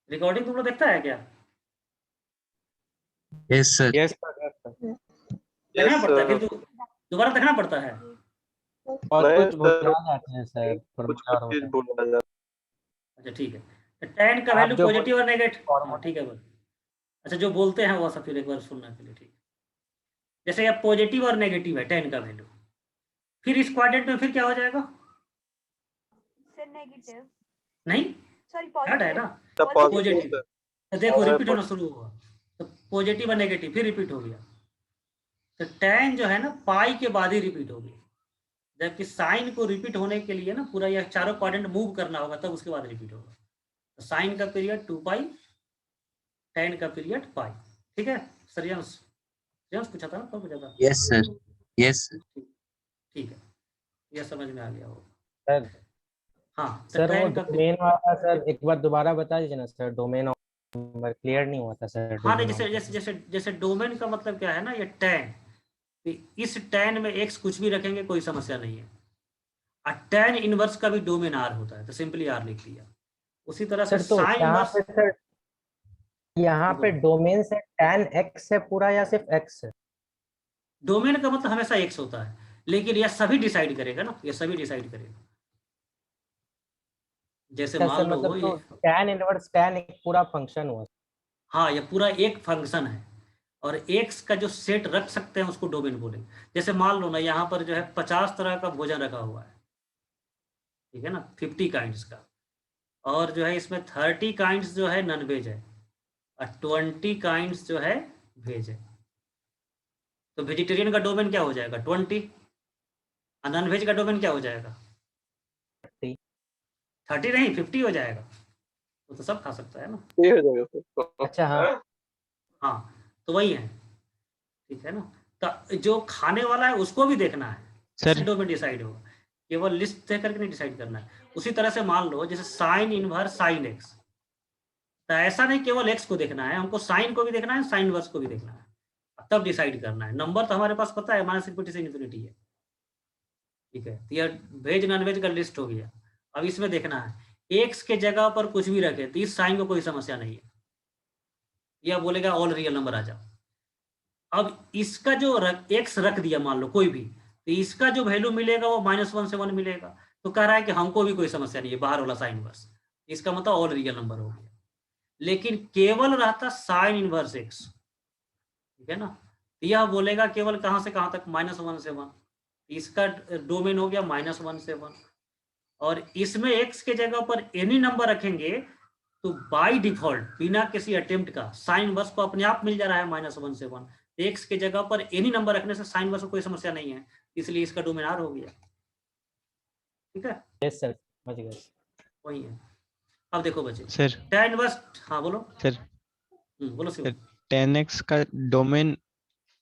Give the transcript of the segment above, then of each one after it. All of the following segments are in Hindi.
रिकॉर्डिंग तुम लोग देखता है क्या? Yes sir. Yes sir. देखना पड़ता है फिर दोबारा देखना पड़ता है। और नहीं कुछ भूल सर, जाते हैं सर, कुछ प्रमोटर चीज होता भूल जाता अच्छा ठीक है, तो tan का है। वैल्यू आप जो पॉजिटिव और नेगेटिव, हाँ फॉर्मूला ठीक है बस। अच्छा जो बोलते हैं वो सब फिर एक बार सुनने के लिए ठीक है। जैसे अब पॉजिटिव और नेगेटिव है tan का वैल्यू, फिर इस क्वाड्रेंट में फिर क्या हो जाएगा? सर नेगेटिव, नहीं सॉरी थर्ड है ना, है। पॉजिटिव। तो देखो और रिपीट होना शुरू हुआ, तो पॉजिटिव और नेगेटिव फिर रिपीट हो गया। तो tan जो है ना पाई के बाद ही रिपीट हो गया, जबकि साइन को रिपीट होने के लिए ना पूरा यह चारों क्वाड्रेंट मूव करना होगा तब उसके बाद रिपीट होगा। तो साइन का पीरियड 2 पाई, tan का पीरियड पाई। ठीक है श्रेयांश, श्रेयांश पूछा था ना, कब पूछा था? Yes sir. Yes sir. ठीक है, यह समझ में आ गया होगा। सर। हाँ तो सर वो tan का डोमेन वाला सर एक बार दोबारा बता दीजिए ना सर, डोमेन नंबर क्लियर नहीं हुआ था सर। हाँ नहीं, डोमेन जैसे जैसे जैसे जैसे डोमेन का मतलब क्या है ना, ये tan, इस tan में x कुछ भी रखेंगे कोई समस्या नहीं है। और tan इनवर्स का भी डोमेन r होता है, तो सिंपली r लिख लिया। उसी तरह से सर तो साइन यहाँ इनवर्स, पे सर, यहाँ पे डोमेन से tan x है पूरा या सिर्फ x है? डोमेन का मतलब हमेशा x होता है, लेकिन यह सभी डिसाइड करेगा ना, यह सभी डिसाइड करेगा। जैसे क्या मान सर लो मतलब ये, तो tan इनवर्स tan एक पूरा फंक्शन हुआ। हाँ ये पूरा एक फंक्शन है, और एक्स का जो सेट रख सकते हैं उसको डोमेन बोलेंगे। जैसे मान लो ना यहाँ पर जो है 50 तरह का भोजन रखा हुआ है, ठीक है ना, 50 काइंड्स का, और जो है इसमें 30 काइंड्स जो है नॉन वेज है, और 20 काइंड्स जो है वेज है। तो वेजिटेरियन का डोमेन क्या हो जाएगा? 20। और नॉन वेज का डोमेन क्या हो जाएगा? 30 नहीं 50 हो जाएगा। वो तो सब खा सकता है ना। ये हो जाएगा सर। अच्छा हाँ। हाँ तो वही है, ठीक है ना। तो जो खाने वाला है उसको भी देखना है, सर। डोमेन डिसाइड होगा, केवल लिस्ट देख करके नहीं डिसाइड करना है। उसी तरह से मान लो जैसे साइन इनवर्स साइन एक्स, तो ऐसा नहीं केवल एक्स को देखना है, हमको साइन को भी देखना है, साइन इनवर्स को भी देखना है, तब डिसाइड करना है। नंबर तो हमारे पास पता है -∞ से इन्फिनिटी है, ठीक है। तो यह वेज नॉन वेज का लिस्ट हो गया। अब इसमें देखना है एक्स के जगह पर कुछ भी रखे तो इस साइन को कोई समस्या नहीं है, यह बोलेगा ऑल रियल नंबर आ जाओ। अब इसका जो एक्स रख दिया मान लो कोई भी, तो इसका जो वैल्यू मिलेगा वो -1 से 1 मिलेगा। तो कह रहा है कि हमको भी कोई समस्या नहीं है, बाहर वाला साइन इनवर्स, इसका मतलब ऑल रियल नंबर हो गया। लेकिन केवल रहता साइन इनवर्स एक्स, ठीक है ना, तो यह बोलेगा केवल कहां से कहां तक, -1 से 1। इसका डोमेन हो गया -1 से 1। और इसमें एक्स के जगह पर एनी नंबर रखेंगे तो बाय डिफॉल्ट बिना किसी अटेम्प्ट का साइन वर्स को अपने आप मिल जा रहा है -1 से 1। एक्स के जगह पर एनी नंबर रखने से साइन वर्स को कोई समस्या नहीं है, इसलिए इसका डोमेन आर हो गया। ठीक है, यस सर समझ गए। वही है। अब देखो बच्चे सर। tan इनवर्स, हाँ बोलो सर बोलो सर 10x का डोमेन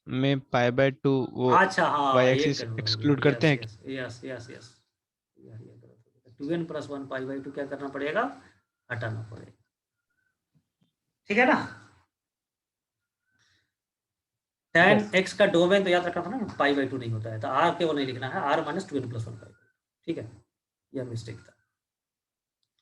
में π/2 वो अच्छा हाँ y ये एक्सिस एक्सक्लूड करते हैं। यस यस यस, 2n + 1 π/2 क्या करना पड़ेगा, हटाना पड़ेगा, ठीक है ना। tan x का डोमेन तो याद रखना था ना, π/2 नहीं होता है, तो r केवल नहीं लिखना है, r - 2n + 1 π/2, ठीक है, यह मिस्टेक था।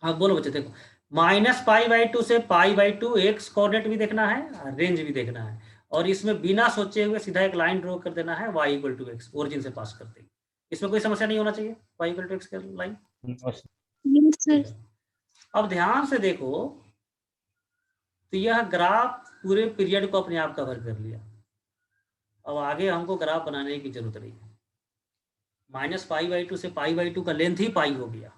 अब बोलो बच्चे देखो, -π/2 से π/2 एक्स कोऑर्डिनेट भी देखना है, रेंज भी देखना है, और इसमें बिना सोचे हुए सीधा एक लाइन ड्रॉ कर देना है y = x, ओरिजिन से पास करते हैं। इसमें कोई समस्या नहीं होना चाहिए, y = x की लाइन। सर। अब ध्यान से देखो, तो यह ग्राफ पूरे पीरियड को अपने आप कवर कर लिया। अब आगे हमको ग्राफ बनाने की जरूरत नहीं है। -π/2 से π/2 का लेंथ ही पाई हो गया,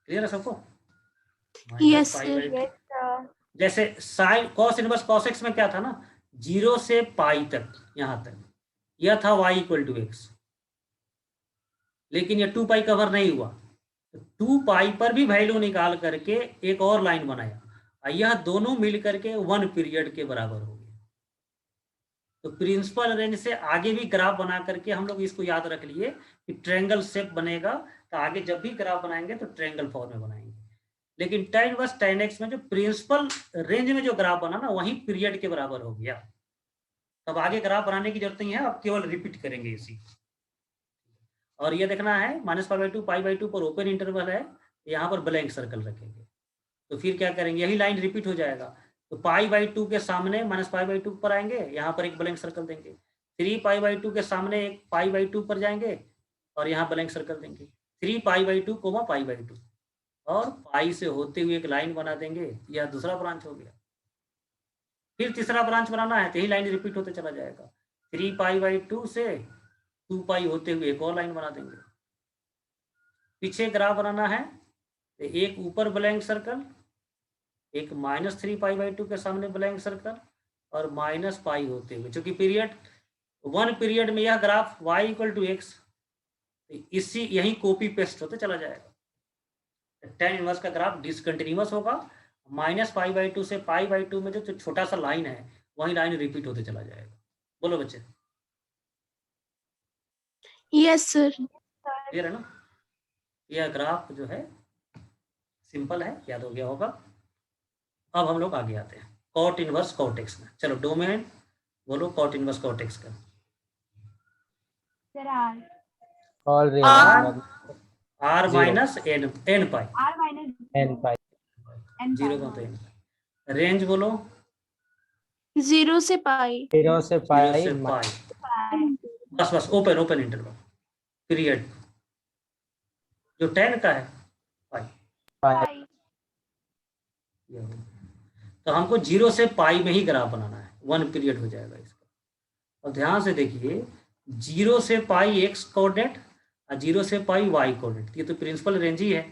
क्लियर है सबको? यस -π/2 यस जैसे sine cos inverse cos x में क्या था ना, 0 से पाई तक, यहां तक यह था y = x, लेकिन यह 2 पाई कवर नहीं हुआ, तो 2 पाई पर भी वैल्यू निकाल करके एक और लाइन बनाया, और यह दोनों मिल करके 1 पीरियड के बराबर हो गया। तो प्रिंसिपल रेंज से आगे भी ग्राफ बना करके हम लोग इसको याद रख लिए कि ट्रायंगल शेप बनेगा, तो आगे जब भी ग्राफ बनाएंगे तो ट्रायंगल फॉर्म में बनाएंगे। लेकिन tan इनवर्स tan x में जो प्रिंसिपल रेंज में जो ग्राफ बना ना, वही पीरियड के बराबर हो गया। तब आगे ग्राफ बनाने की जरूरत नहीं है, अब केवल रिपीट करेंगे इसी। और ये देखना है -π/2 π/2 पर ओपन इंटरवल है, यहाँ पर ब्लैंक सर्कल रखेंगे। तो फिर क्या करेंगे, यही लाइन रिपीट हो जाएगा। तो π/2 के सामने -π/2 पर आएंगे, यहाँ पर एक ब्लैंक सर्कल देंगे। 3π/2 के सामने एक π/2 पर जाएंगे और यहाँ ब्लैंक सर्कल देंगे। 3π/2 π/2 और पाई से होते हुए एक लाइन बना देंगे। यह दूसरा ब्रांच हो गया। फिर तीसरा ब्रांच बनाना है तो यही लाइन रिपीट होते चला जाएगा। 3π/2 से 2π होते हुए एक और लाइन बना देंगे। पीछे ग्राफ बनाना है तो एक ऊपर ब्लैंक सर्कल, एक -3π/2 के सामने ब्लैंक सर्कल और -π होते हुए, क्योंकि पीरियड 1 पीरियड में यह ग्राफ y = x, इसी यही कॉपी पेस्ट होते चला जाएगा। tan इनवर्स का ग्राफ डिसकंटिन्यूअस होगा। -π/2 से π/2 में जो छोटा सा लाइन है वही लाइन रिपीट होते चला जाएगा। बोलो बच्चे, यस सर। क्लियर है ना? यह ग्राफ जो है सिंपल है, याद हो गया होगा। अब हम लोग आगे आते हैं cot इनवर्स cot x में। चलो डोमेन बोलो cot इनवर्स cot x का। Sir R all real R number r minus n पाई, R minus n पाई n जीरो pi. का तो n। रेंज बोलो 0 से पाई। 0 से 0 पाई से पाई। Pi. बस ओपन इंटरवल। पीरियड जो 10 का है पाई। पाई Pi. ये हो गया। तो हमको 0 से पाई में ही ग्राफ बनाना है, 1 पीरियड हो जाएगा इसका। और ध्यान से देखिए 0 से पाई x कोऑर्डिनेट और 0 से पाई y कोऑर्डिनेट, ये तो प्रिंसिपल रेंज ही है।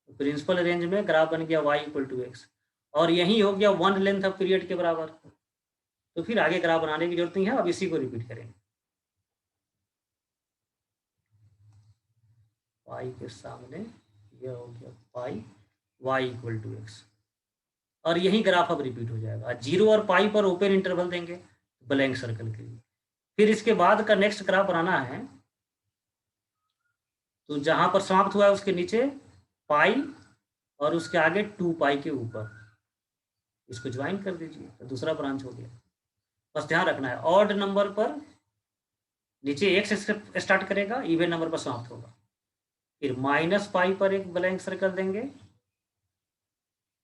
प्रिंसिपल रेंज में ग्राफ बन गया y = x और यही हो गया 1 लेंथ ऑफ पीरियड के बराबर। तो फिर आगे ग्राफ बनाने की जरूरत नहीं है, अब इसी को रिपीट करेंगे। पाई के सामने यह हो गया पाई, y = x और यही ग्राफ अब रिपीट हो जाएगा। 0 और पाई पर ओपन इंटरवल देंगे ब्लैंक सर्कल के लिए। फिर इसके बाद का नेक्स्ट ग्राफ बनाना है तो जहां पर समाप्त हुआ है उसके नीचे पाई और उसके आगे 2π के ऊपर इसको ज्वाइन कर दीजिए, तो दूसरा ब्रांच हो गया। बस ध्यान रखना है ऑड नंबर पर नीचे x स्टार्ट करेगा, इवन नंबर पर समाप्त होगा। फिर -π पर एक ब्लैंक सर्कल देंगे,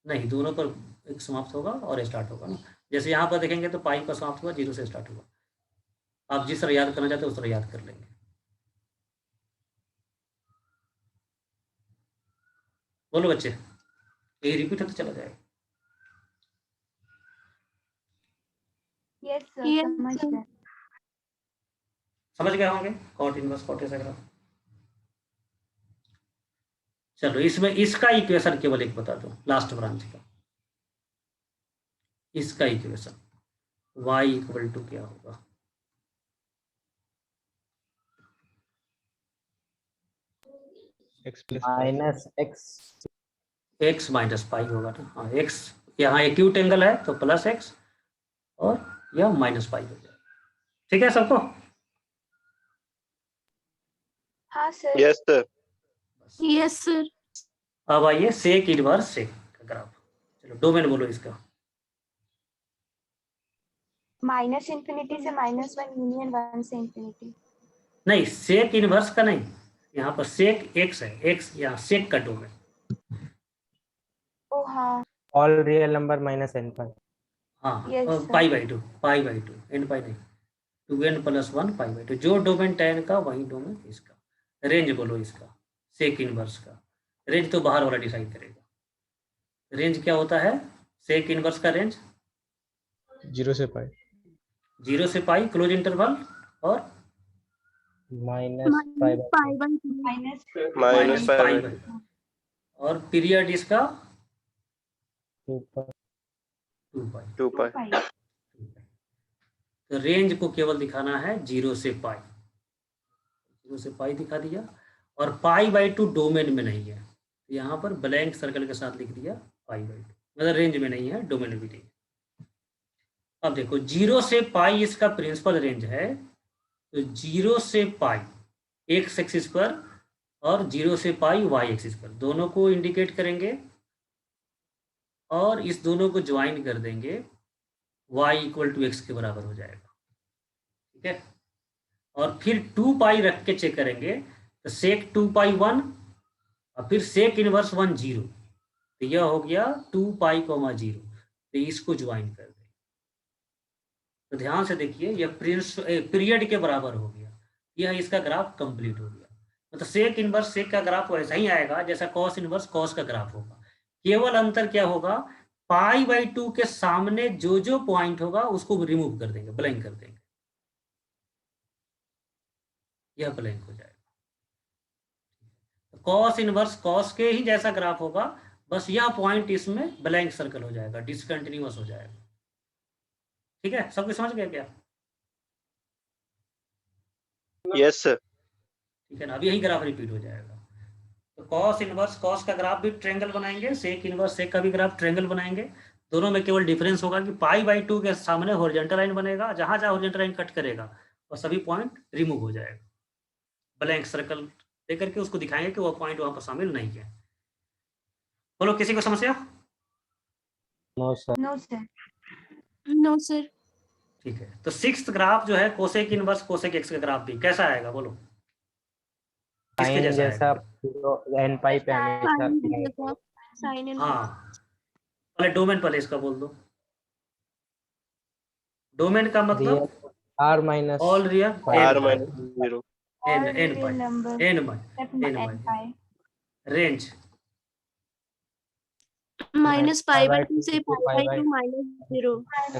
नहीं दोनों पर एक समाप्त होगा और स्टार्ट होगा ना। जैसे यहाँ पर देखेंगे तो पाई पर समाप्त हुआ, 0 से स्टार्ट हुआ। आप जिस तरह याद करना चाहते हैं उस तरह याद कर लेंगे। बोलो बच्चे, यही रिपीट होते चला जाएगा। Yes sir. Yes, समझ sir. गए. समझ गए होंगे cot इनवर्स cot ऐसा ग्राफ। चलो इसमें इसका इक्वेशन केवल एक बता दो, लास्ट ब्रांच का इसका इक्वेशन y = क्या होगा। x plus -x x - पाई होगा ना। हाँ x यहाँ एक्यूट एंगल है तो +x और यह -π हो जाएगा। ठीक है सबको? हाँ sir. Yes sir. Yes sir. अब आइए सेक इनवर्स सेक का ग्राफ। चलो डोमेन बोलो इसका। -∞ से -1 यूनियन 1 से ∞. नहीं सेक इनवर्स का नहीं, यहाँ पर सेक x है, x यहाँ सेक का डोमेन। ओ हाँ. ऑल रियल नंबर -n पाई हाँ Yes, sir. π/2 n पाई नहीं 2n + 1 π/2 जो डोमेन 10 का वही डोमेन इसका। रेंज बोलो इसका सेक इनवर्स का। रेंज तो बाहर वाला डिसाइड करेगा। रेंज क्या होता है सेक इनवर्स का रेंज? 0 से पाई 0 से पाई क्लोज इंटरवल और Minus -π/2 और पीरियड इसका 2 2π। pi. तो रेंज को केवल दिखाना है 0 से पाई, 0 से पाई दिखा दिया और π/2 डोमेन में नहीं है, तो यहाँ पर ब्लैंक सर्कल के साथ लिख दिया π/2, मतलब रेंज में नहीं है, डोमेन में भी नहीं है। अब देखो 0 से पाई इसका प्रिंसिपल रेंज है, तो 0 से पाई x एक्सिस पर और 0 से पाई y एक्सिस पर दोनों को इंडिकेट करेंगे और इस दोनों को ज्वाइन कर देंगे, y = x के बराबर हो जाएगा। ठीक है, और फिर 2π रख के चेक करेंगे तो सेक 2π 1 और फिर सेक इनवर्स 1 0, तो यह हो गया 2 पाई, 0, तो इसको ज्वाइन कर दें। तो ध्यान से देखिए, यह पीरियड के बराबर हो गया, यह इसका ग्राफ कंप्लीट हो गया। मतलब सेक इनवर्स सेक का ग्राफ वैसा ही आएगा जैसा कॉस इनवर्स कॉस का ग्राफ होगा। केवल अंतर क्या होगा, पाई/2 के सामने जो जो पॉइंट होगा उसको रिमूव कर देंगे, ब्लैंक कर देंगे, यह ब्लैंक हो जाएगा। कॉस इनवर्स कॉस के ही जैसा ग्राफ होगा, बस यह पॉइंट इसमें ब्लैंक सर्कल हो जाएगा, डिसकंटिन्यूअस हो जाएगा। ठीक है, सब कुछ समझ गया क्या? Yes sir. ठीक है ना, अब यही ग्राफ रिपीट हो जाएगा। तो कॉस इनवर्स कॉस का ग्राफ भी ट्रायंगल बनाएंगे, सेक इनवर्स सेक का भी ग्राफ ट्रायंगल बनाएंगे। दोनों में केवल डिफरेंस होगा कि पाई/2 के सामने हॉरिजॉन्टल लाइन बनेगा, जहां जहां हॉरिजॉन्टल लाइन कट करेगा और सभी पॉइंट रिमूव हो जाएगा, ब्लैंक सर्कल लेकर के उसको दिखाएंगे कि वो पॉइंट वहां पर शामिल नहीं है। बोलो, किसी को समस्या? No sir. No sir. No sir. ठीक है, तो सिक्स्थ ग्राफ जो है कोसेक इनवर्स कोसेक एक्स का ग्राफ भी कैसा आएगा, बोलो किसके साइन जैसा जैसा आएगा? n पाई पे हमेशा साइन रहेगा। जैसा साइन इन हाँ, पहले डोमेन पहले इसका बोल दो। डोमेन का रियल मतलब r minus all real r n minus 0 n All n real pi numbers n except pi n pi. Range -π/2 से to π/2 -0।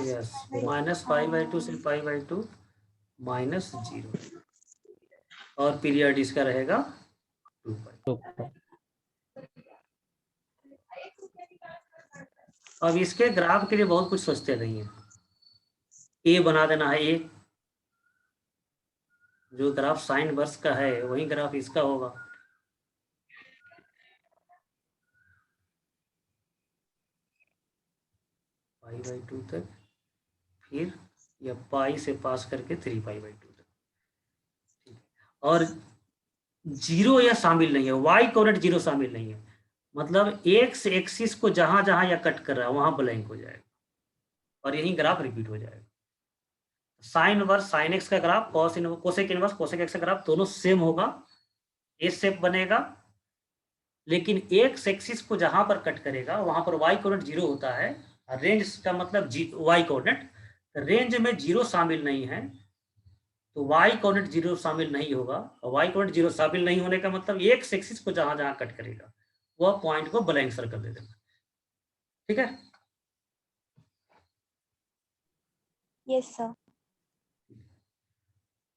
यस, -π/2 से π/2 -0, और पीरियड इसका रहेगा 2 पाई। अब इसके ग्राफ के लिए बहुत कुछ सोचते नहीं है, ए बना देना है। ए जो ग्राफ साइन वर्स का है वही ग्राफ इसका होगा। π/2 तक, फिर या पाई से पास करके 3π/2 तक। ठीक है, और जीरो या शामिल नहीं है, वाई कोऑर्डिनेट जीरो शामिल नहीं है, मतलब एक्स एक्सिस को जहां जहां या कट कर रहा है वहां ब्लैंक हो जाएगा, और यही ग्राफ रिपीट हो जाएगा। साइन वर्स साइन एक्स का graph, cosec inverse cosec x का ग्राफ दोनों सेम होगा, ए शेप बनेगा, लेकिन एक्स एक्सिस को जहां पर कट करेगा वहां पर वाई कोऑर्डिनेट जीरो होता है। रेंज का मतलब वाई कोऑर्डिनेट, रेंज में जीरो शामिल नहीं है, तो वाई कोऑर्डिनेट जीरो शामिल नहीं होगा, और वाई कोऑर्डिनेट जीरो शामिल नहीं होने का मतलब एक्स एक्सिस को जहां जहां कट करेगा वह पॉइंट को ब्लैंक सर्कल दे देना। ठीक है, Yes, sir.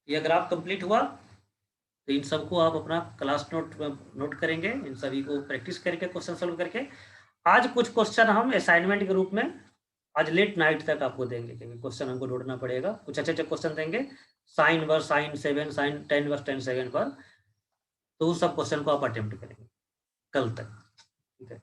यह ग्राफ कंप्लीट हुआ, तो इन सबको आप अपना क्लास नोट करेंगे, इन सभी को प्रैक्टिस करके क्वेश्चन सोल्व करके। आज कुछ क्वेश्चन हम असाइनमेंट के रूप में आज लेट नाइट तक आपको देंगे, क्योंकि क्वेश्चन हमको ढूंढना पड़ेगा। कुछ अच्छे अच्छे क्वेश्चन देंगे, sine inverse sine 7 sine 10 inverse 10 7 पर, तो उन सब क्वेश्चन को आप अटेम्प्ट करेंगे कल तक। ठीक है,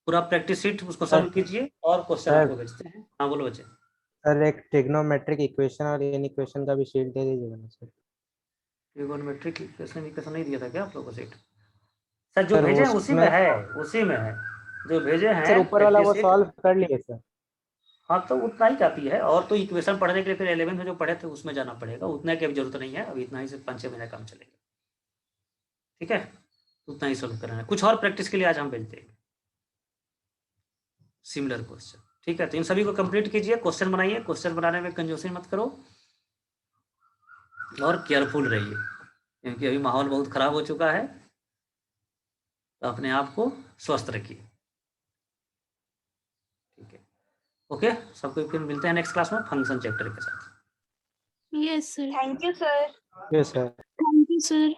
पूरा प्रैक्टिस शीट उसको सॉल्व कीजिए और क्वेश्चन आपको भेजते हैं। हाँ बोलो बच्चे। सर एक ट्रिग्नोमेट्रिक इक्वेशन और एन इक्वेशन का भी शीट दे दीजिएगा ना सर। ट्रिगोनोमेट्रिक इक्वेशन नहीं दिया था क्या आप लोगों को सेट? सर जो सर भेजे हैं उसी में उसमें है, उसी में है जो भेजे हैं। सर ऊपर वाला वो प्रैक्टिस सॉल्व कर लिए सर। हाँ, तो उतना ही काफी है, और तो इक्वेशन पढ़ने के लिए फिर 11th में जो पढ़े थे उसमें जाना पड़ेगा, उतने की अभी जरूरत नहीं है, अभी इतना ही से 5-6 महीने काम चलेगा। ठीक है, उतना ही सॉल्व करना है, कुछ और प्रैक्टिस के लिए आज हम भेजते हैं सिमिलर क्वेश्चन। ठीक है, तो इन सभी को कंप्लीट कीजिए, क्वेश्चन बनाइए, क्वेश्चन बनाने में कंजूसी मत करो और केयरफुल रहिए, क्योंकि अभी माहौल बहुत खराब हो चुका है, तो अपने आप को स्वस्थ रखिए। ठीक है, ओके, सबको फिर मिलते हैं नेक्स्ट क्लास में फंक्शन चैप्टर के साथ। Yes sir. Thank you, sir. Yes sir. Thank you sir.